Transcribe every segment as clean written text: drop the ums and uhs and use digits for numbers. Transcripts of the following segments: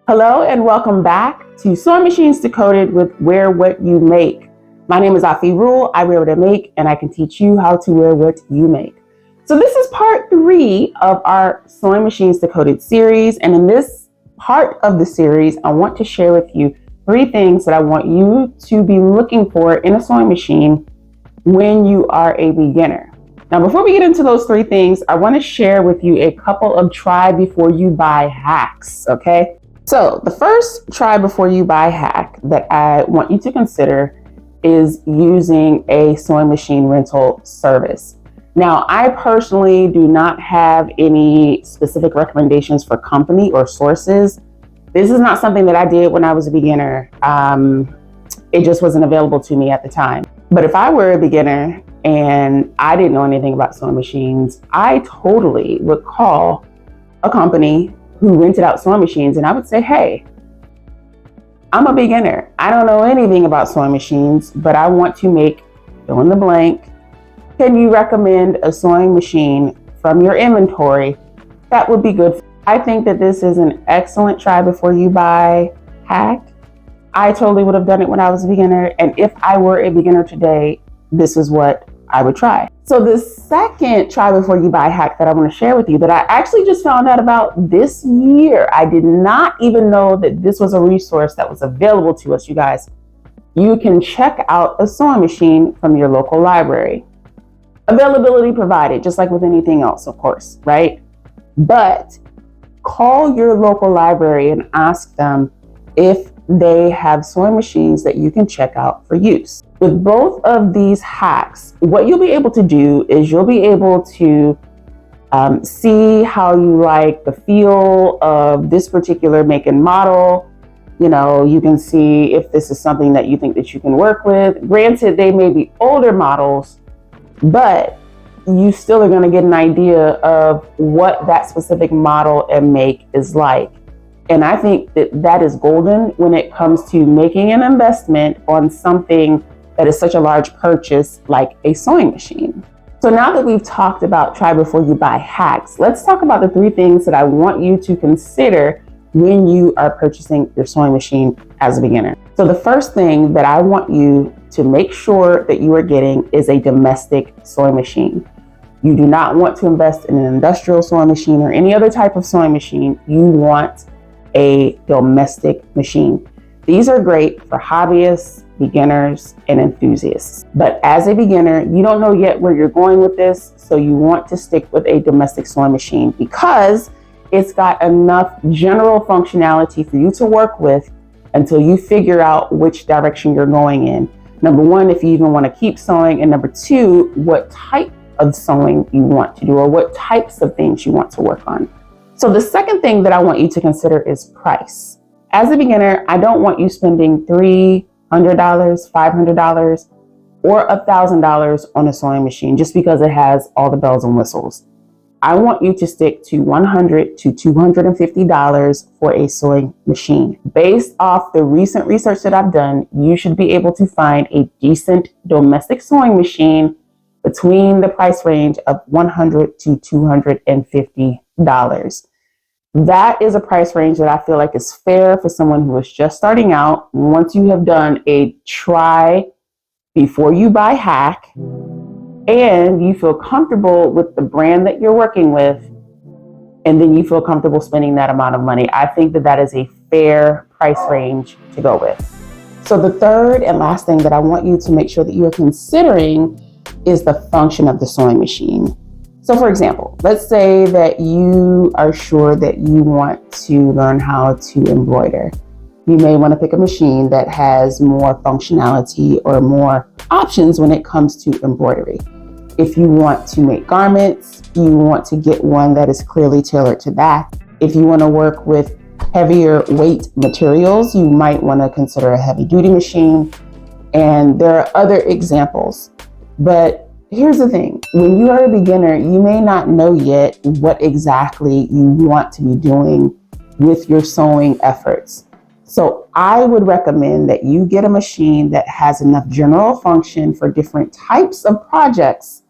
Hello and welcome back to Sewing Machines Decoded with Wear What You Make. My name is Afi Rule. I wear what I make and I can teach you how to wear what you make. So this is part 3 of our Sewing Machines Decoded series. And in this part of the series, I want to share with you 3 things that I want you to be looking for in a sewing machine when you are a beginner. Now, before we get into those 3 things, I want to share with you a couple of try before you buy hacks, okay? So the first try before you buy hack that I want you to consider is using a sewing machine rental service. Now, I personally do not have any specific recommendations for company or sources. This is not something that I did when I was a beginner. It just wasn't available to me at the time. But if I were a beginner and I didn't know anything about sewing machines, I totally would call a company who rented out sewing machines and I would say, hey, I'm a beginner. I don't know anything about sewing machines, but I want to make fill in the blank. Can you recommend a sewing machine from your inventory that would be good? I think that this is an excellent try before you buy hack. I totally would have done it when I was a beginner. And if I were a beginner today, this is what I would try. So the second try before you buy hack that I want to share with you that I actually just found out about this year. I did not even know that this was a resource that was available to us, you guys. You can check out a sewing machine from your local library. Availability provided, just like with anything else, of course, right? But call your local library and ask them if they have sewing machines that you can check out for use. With both of these hacks, what you'll be able to do is you'll be able to see how you like the feel of this particular make and model. You know, you can see if this is something that you think that you can work with. Granted, they may be older models, but you still are going to get an idea of what that specific model and make is like. And I think that that is golden when it comes to making an investment on something that is such a large purchase like a sewing machine. So now that we've talked about try before you buy hacks, let's talk about the 3 things that I want you to consider when you are purchasing your sewing machine as a beginner. So the first thing that I want you to make sure that you are getting is a domestic sewing machine. You do not want to invest in an industrial sewing machine or any other type of sewing machine. You want a domestic machine. These are great for hobbyists, beginners, and enthusiasts. But as a beginner, you don't know yet where you're going with this, so you want to stick with a domestic sewing machine because it's got enough general functionality for you to work with until you figure out which direction you're going in. Number 1, if you even want to keep sewing, and number 2, what type of sewing you want to do or what types of things you want to work on. So the second thing that I want you to consider is price. As a beginner, I don't want you spending $300, $500, or $1,000 on a sewing machine just because it has all the bells and whistles. I want you to stick to $100 to $250 for a sewing machine. Based off the recent research that I've done, you should be able to find a decent domestic sewing machine between the price range of $100 to $250. That is a price range that I feel like is fair for someone who is just starting out. Once you have done a try before you buy hack and you feel comfortable with the brand that you're working with, and then you feel comfortable spending that amount of money, I think that that is a fair price range to go with. So the third and last thing that I want you to make sure that you are considering is the function of the sewing machine. So for example, let's say that you are sure that you want to learn how to embroider. You may want to pick a machine that has more functionality or more options when it comes to embroidery. If you want to make garments, you want to get one that is clearly tailored to that. If you want to work with heavier weight materials, you might want to consider a heavy duty machine. And there are other examples. But here's the thing, when you are a beginner, you may not know yet what exactly you want to be doing with your sewing efforts. So I would recommend that you get a machine that has enough general function for different types of projects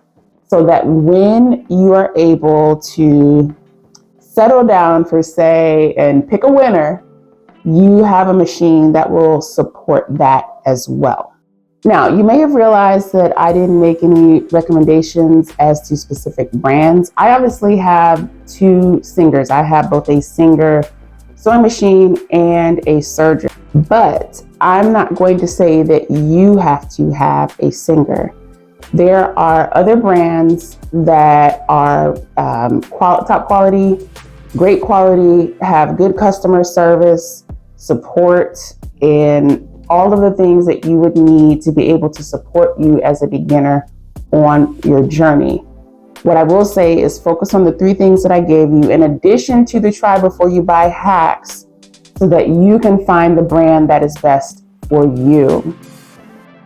so that when you are able to settle down for, say, and pick a winner, you have a machine that will support that as well. Now, you may have realized that I didn't make any recommendations as to specific brands. I obviously have two Singers. I have both a Singer sewing machine and a Serger, but I'm not going to say that you have to have a Singer. There are other brands that are top quality, great quality, have good customer service, support, and all of the things that you would need to be able to support you as a beginner on your journey. What I will say is focus on the three things that I gave you in addition to the try before you buy hacks so that you can find the brand that is best for you.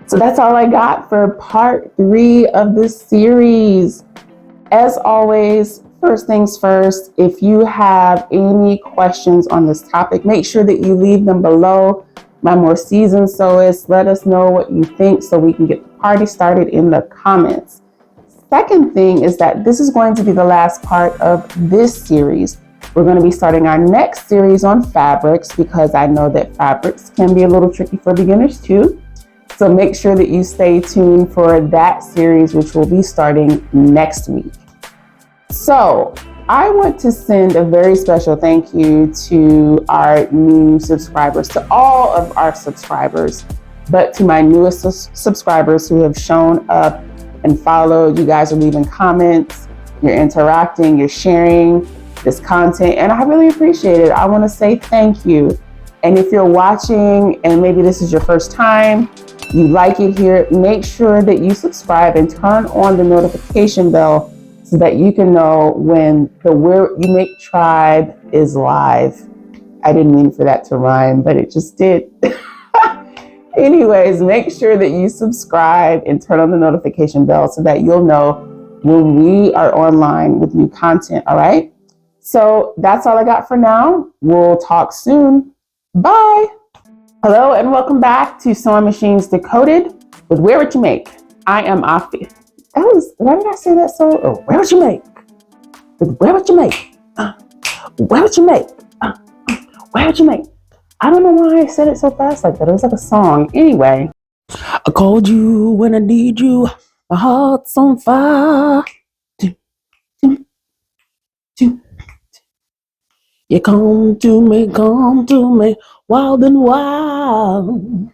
So that's all I got for part 3 of this series. As always, first things first, if you have any questions on this topic, make sure that you leave them below. My more seasoned sewists, let us know what you think so we can get the party started in the comments. Second thing is that this is going to be the last part of this series. We're going to be starting our next series on fabrics because I know that fabrics can be a little tricky for beginners too. So make sure that you stay tuned for that series, which will be starting next week. So I want to send a very special thank you to our new subscribers, to all of our subscribers, but to my newest subscribers who have shown up and followed. You guys are leaving comments, you're interacting, you're sharing this content, and I really appreciate it. I want to say thank you. And if you're watching and maybe this is your first time, you like it here, make sure that you subscribe and turn on the notification bell so that you can know when the Where You Make tribe is live. I didn't mean for that to rhyme, but it just did. Anyways, make sure that you subscribe and turn on the notification bell so that you'll know when we are online with new content, all right? So that's all I got for now. We'll talk soon. Bye. Hello and welcome back to Sewing Machines Decoded with Where Would You Make? I am Afi. Why did I say that so? Oh, where would you make? With Where Would You Make? Where would you make? Where would you make? I don't know why I said it so fast like that. It was like a song. Anyway. I called you when I need you. My heart's on fire. You come to me, wild and wild.